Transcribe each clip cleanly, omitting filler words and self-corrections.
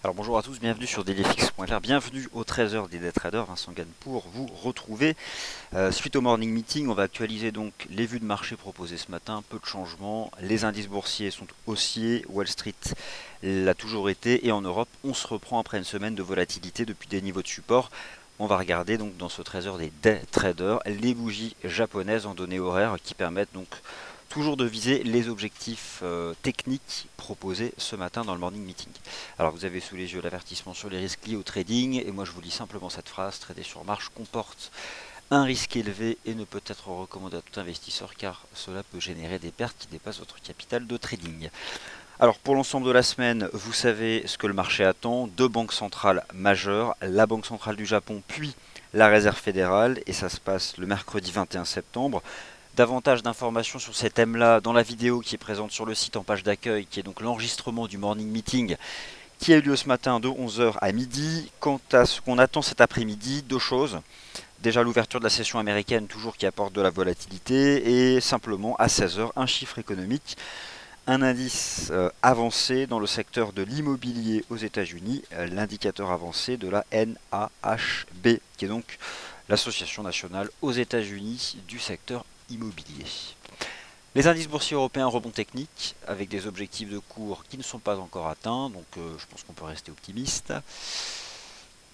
Alors bonjour à tous, bienvenue sur dailyfx.fr, bienvenue au 13h des Day Traders, Vincent Gagne pour vous retrouver. Suite au morning meeting, on va actualiser donc les vues de marché proposées ce matin, peu de changements, les indices boursiers sont haussiers, Wall Street l'a toujours été et en Europe on se reprend après une semaine de volatilité depuis des niveaux de support. On va regarder donc dans ce 13h des Day Traders les bougies japonaises en données horaires qui permettent donc toujours de viser les objectifs techniques proposés ce matin dans le morning meeting. Alors vous avez sous les yeux l'avertissement sur les risques liés au trading et moi je vous lis simplement cette phrase: trader sur marche comporte un risque élevé et ne peut être recommandé à tout investisseur car cela peut générer des pertes qui dépassent votre capital de trading. Alors pour l'ensemble de la semaine, vous savez ce que le marché attend, deux banques centrales majeures, la Banque centrale du Japon puis la Réserve fédérale, et ça se passe le mercredi 21 septembre. Davantage d'informations sur ces thèmes-là dans la vidéo qui est présente sur le site en page d'accueil, qui est donc l'enregistrement du morning meeting qui a eu lieu ce matin de 11h à midi. Quant à ce qu'on attend cet après-midi, deux choses. Déjà l'ouverture de la session américaine, toujours qui apporte de la volatilité, et simplement à 16h, un chiffre économique, un indice avancé dans le secteur de l'immobilier aux États-Unis, l'indicateur avancé de la NAHB, qui est donc l'association nationale aux États-Unis du secteur immobilier. Les indices boursiers européens rebond technique avec des objectifs de cours qui ne sont pas encore atteints, donc je pense qu'on peut rester optimiste.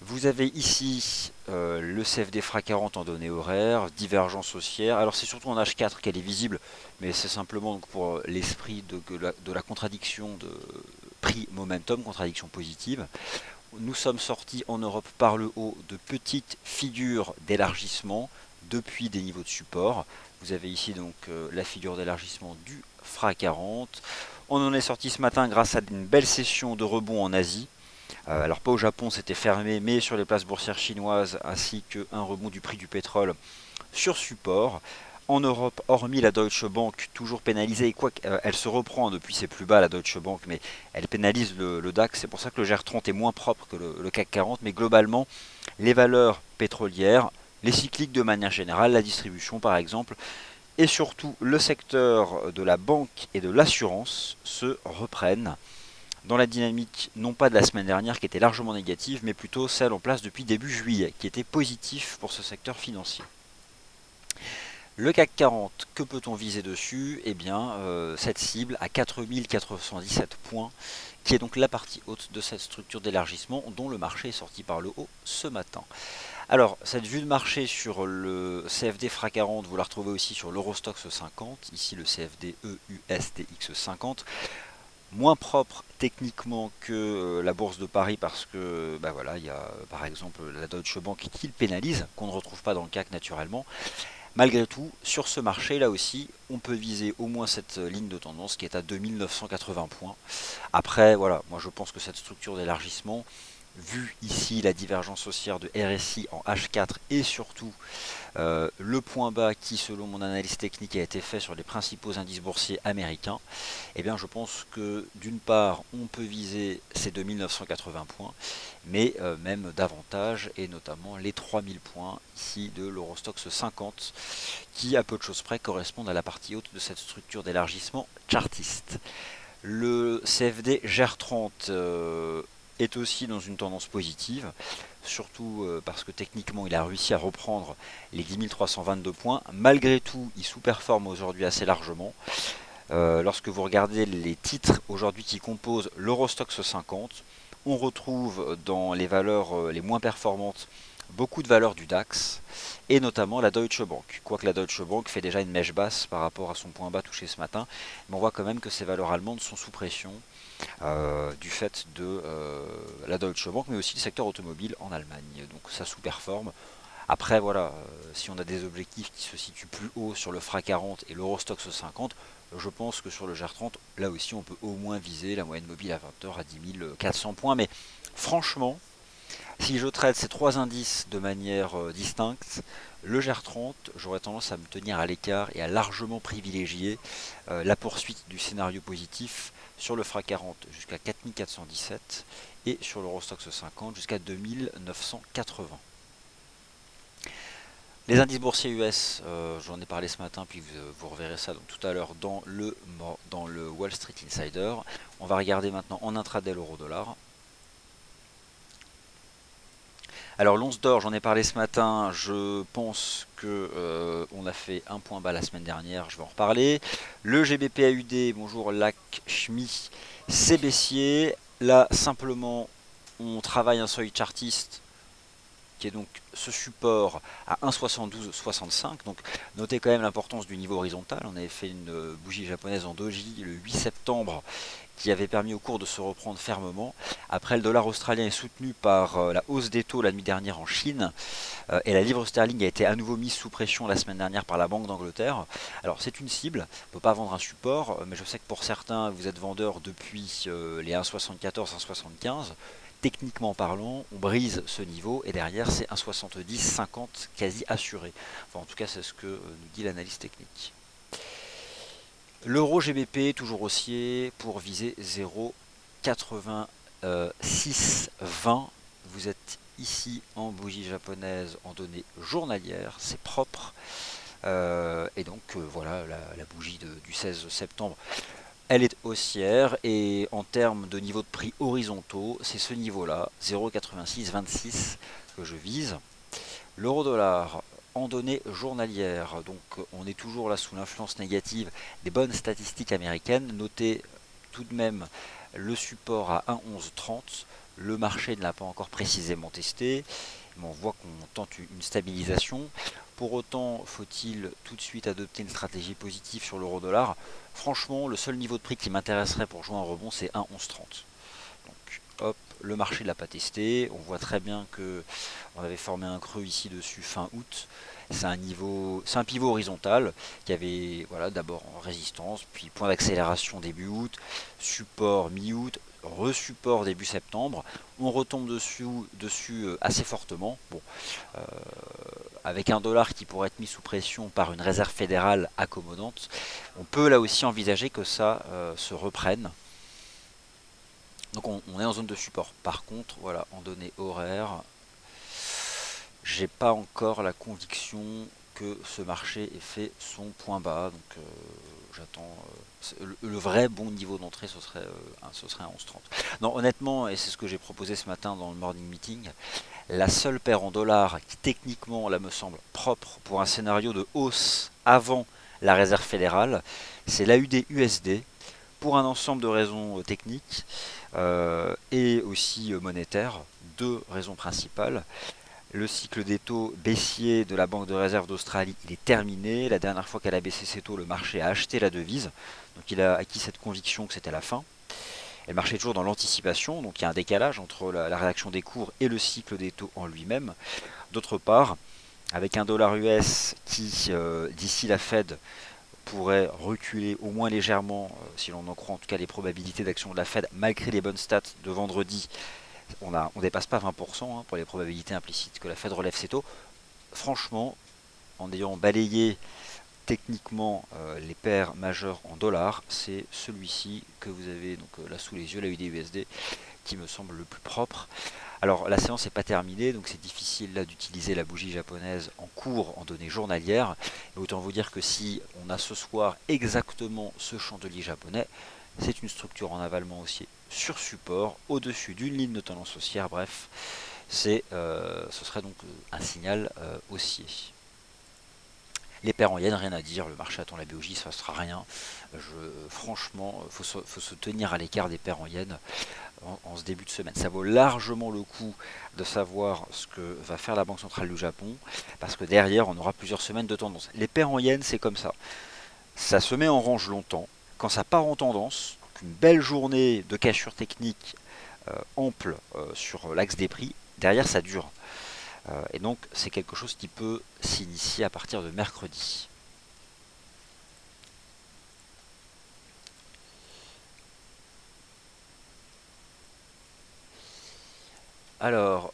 Vous avez ici le CFD FRA 40 en données horaires, divergence haussière. Alors c'est surtout en H4 qu'elle est visible, mais c'est simplement donc pour l'esprit de la contradiction de prix-momentum, contradiction positive. Nous sommes sortis en Europe par le haut de petites figures d'élargissement depuis des niveaux de support. Vous avez ici donc la figure d'élargissement du FRA 40. On en est sorti ce matin grâce à une belle session de rebond en Asie. Alors pas au Japon, c'était fermé, mais sur les places boursières chinoises, ainsi qu'un rebond du prix du pétrole sur support. En Europe, hormis la Deutsche Bank, toujours pénalisée, et quoi qu'elle se reprend depuis ses plus bas, la Deutsche Bank, mais elle pénalise le DAX, c'est pour ça que le GR30 est moins propre que le CAC 40, mais globalement, les valeurs pétrolières, les cycliques de manière générale, la distribution par exemple, et surtout le secteur de la banque et de l'assurance se reprennent dans la dynamique non pas de la semaine dernière qui était largement négative, mais plutôt celle en place depuis début juillet, qui était positif pour ce secteur financier. Le CAC 40, que peut-on viser dessus? Eh bien, cette cible à 4417 points, qui est donc la partie haute de cette structure d'élargissement dont le marché est sorti par le haut ce matin. Alors, cette vue de marché sur le CFD FRA 40, vous la retrouvez aussi sur l'Eurostoxx 50, ici le CFD EUSTX 50. Moins propre techniquement que la bourse de Paris parce que bah voilà, il y a par exemple la Deutsche Bank qui le pénalise, qu'on ne retrouve pas dans le CAC naturellement. Malgré tout, sur ce marché là aussi, on peut viser au moins cette ligne de tendance qui est à 2980 points. Après, voilà, moi je pense que cette structure d'élargissement, vu ici la divergence haussière de RSI en H4 et surtout le point bas qui, selon mon analyse technique, a été fait sur les principaux indices boursiers américains, eh bien je pense que d'une part, on peut viser ces 2980 points, mais même davantage, et notamment les 3000 points ici de l'Eurostoxx 50, qui, à peu de choses près, correspondent à la partie haute de cette structure d'élargissement chartiste. Le CFD GR30 est aussi dans une tendance positive, surtout parce que techniquement il a réussi à reprendre les 10 322 points. Malgré tout, il sous-performe aujourd'hui assez largement. Lorsque vous regardez les titres aujourd'hui qui composent l'Eurostoxx 50, on retrouve dans les valeurs les moins performantes beaucoup de valeurs du DAX et notamment la Deutsche Bank. Quoique la Deutsche Bank fait déjà une mèche basse par rapport à son point bas touché ce matin, mais on voit quand même que ces valeurs allemandes sont sous pression du fait de la Deutsche Bank, mais aussi le secteur automobile en Allemagne. Donc ça sous-performe. Après, voilà, si on a des objectifs qui se situent plus haut sur le FRA 40 et l'Eurostoxx 50, je pense que sur le GR30, là aussi, on peut au moins viser la moyenne mobile à 20 heures à 10 400 points. Mais franchement, si je traite ces trois indices de manière distincte, le GR30, j'aurais tendance à me tenir à l'écart et à largement privilégier la poursuite du scénario positif sur le FRA 40 jusqu'à 4417 et sur l'Eurostoxx 50 jusqu'à 2980. Les indices boursiers US, j'en ai parlé ce matin, puis vous reverrez ça donc tout à l'heure dans le Wall Street Insider. On va regarder maintenant en intraday l'euro-dollar. Alors l'once d'or, j'en ai parlé ce matin, je pense que on a fait un point bas la semaine dernière, je vais en reparler. Le GBP AUD, bonjour Lakshmi, c'est baissier. Là simplement on travaille un seuil chartiste qui est donc ce support à 1,7265. Donc notez quand même l'importance du niveau horizontal. On avait fait une bougie japonaise en doji le 8 septembre qui avait permis au cours de se reprendre fermement. Après, le dollar australien est soutenu par la hausse des taux la nuit dernière en Chine, et la livre sterling a été à nouveau mise sous pression la semaine dernière par la Banque d'Angleterre. Alors c'est une cible, on ne peut pas vendre un support, mais je sais que pour certains vous êtes vendeurs depuis les 1,74, 1,75. Techniquement parlant, on brise ce niveau et derrière c'est 1,70, 50 quasi assuré. Enfin en tout cas c'est ce que nous dit l'analyse technique. L'euro GBP toujours haussier pour viser 0,8620. Vous êtes ici en bougie japonaise en données journalières, c'est propre. Et donc voilà la bougie du 16 septembre. Elle est haussière et en termes de niveau de prix horizontaux, c'est ce niveau-là, 0,8626 que je vise. L'euro-dollar en données journalières, donc on est toujours là sous l'influence négative des bonnes statistiques américaines. Notez tout de même le support à 1,1130. Le marché ne l'a pas encore précisément testé, mais on voit qu'on tente une stabilisation. Pour autant, faut-il tout de suite adopter une stratégie positive sur l'euro-dollar? Franchement, le seul niveau de prix qui m'intéresserait pour jouer un rebond, c'est 1,1130. Donc, hop, le marché ne l'a pas testé. On voit très bien que on avait formé un creux ici dessus fin août. C'est un pivot horizontal qui avait voilà, d'abord en résistance, puis point d'accélération début août, support mi-août, resupport début septembre. On retombe dessus assez fortement. Bon, euh, avec un dollar qui pourrait être mis sous pression par une réserve fédérale accommodante, on peut là aussi envisager que ça se reprenne. Donc on est en zone de support. Par contre, voilà, en données horaires, j'ai pas encore la conviction que ce marché ait fait son point bas. Donc j'attends. Le vrai bon niveau d'entrée, ce serait un 11,30. Non, honnêtement, et c'est ce que j'ai proposé ce matin dans le morning meeting, la seule paire en dollars qui techniquement là me semble propre pour un scénario de hausse avant la réserve fédérale, c'est l'AUD-USD pour un ensemble de raisons techniques et aussi monétaires. Deux raisons principales. Le cycle des taux baissiers de la Banque de réserve d'Australie, il est terminé. La dernière fois qu'elle a baissé ses taux, le marché a acheté la devise. Donc il a acquis cette conviction que c'était la fin. Et le marché est toujours dans l'anticipation, donc il y a un décalage entre la réaction des cours et le cycle des taux en lui-même. D'autre part, avec un dollar US qui, d'ici la Fed, pourrait reculer au moins légèrement, si l'on en croit en tout cas les probabilités d'action de la Fed, malgré les bonnes stats de vendredi, on ne dépasse pas 20% pour les probabilités implicites que la Fed relève ses taux. Franchement, en ayant balayé techniquement les paires majeures en dollars, c'est celui-ci que vous avez donc là sous les yeux, la UD-USD, qui me semble le plus propre. Alors la séance n'est pas terminée, donc c'est difficile là d'utiliser la bougie japonaise en cours en données journalières. Et autant vous dire que si on a ce soir exactement ce chandelier japonais, c'est une structure en avalement haussier sur support, au-dessus d'une ligne de tendance haussière, bref, ce serait donc un signal haussier. Les paires en yens, rien à dire, le marché attend la BOJ, ça ne sera rien. Franchement, il faut se tenir à l'écart des paires en yens en ce début de semaine. Ça vaut largement le coup de savoir ce que va faire la Banque centrale du Japon, parce que derrière, on aura plusieurs semaines de tendance. Les paires en yens, c'est comme ça. Ça se met en range longtemps. Quand ça part en tendance, une belle journée de cassure technique ample sur l'axe des prix, derrière ça dure. Et donc c'est quelque chose qui peut s'initier à partir de mercredi. Alors,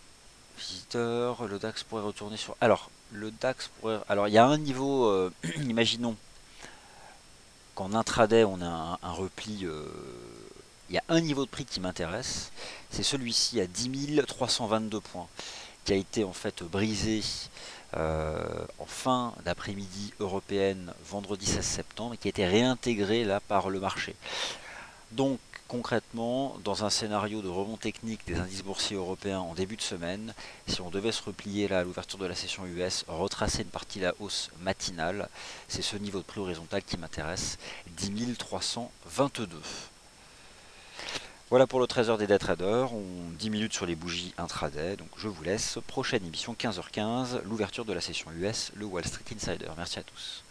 visiteur, le DAX pourrait retourner sur... Alors, le DAX pourrait... Alors, il y a un niveau, imaginons qu'en intraday, on a un repli... il y a un niveau de prix qui m'intéresse, c'est celui-ci à 10 322 points, qui a été en fait brisé en fin d'après-midi européenne vendredi 16 septembre et qui a été réintégré là par le marché. Donc concrètement, dans un scénario de rebond technique des indices boursiers européens en début de semaine, si on devait se replier là à l'ouverture de la session US, retracer une partie de la hausse matinale, c'est ce niveau de prix horizontal qui m'intéresse, 10 322. Voilà pour le trésor des day traders, on 10 minutes sur les bougies intraday, donc je vous laisse. Prochaine émission 15h15, l'ouverture de la session US, le Wall Street Insider. Merci à tous.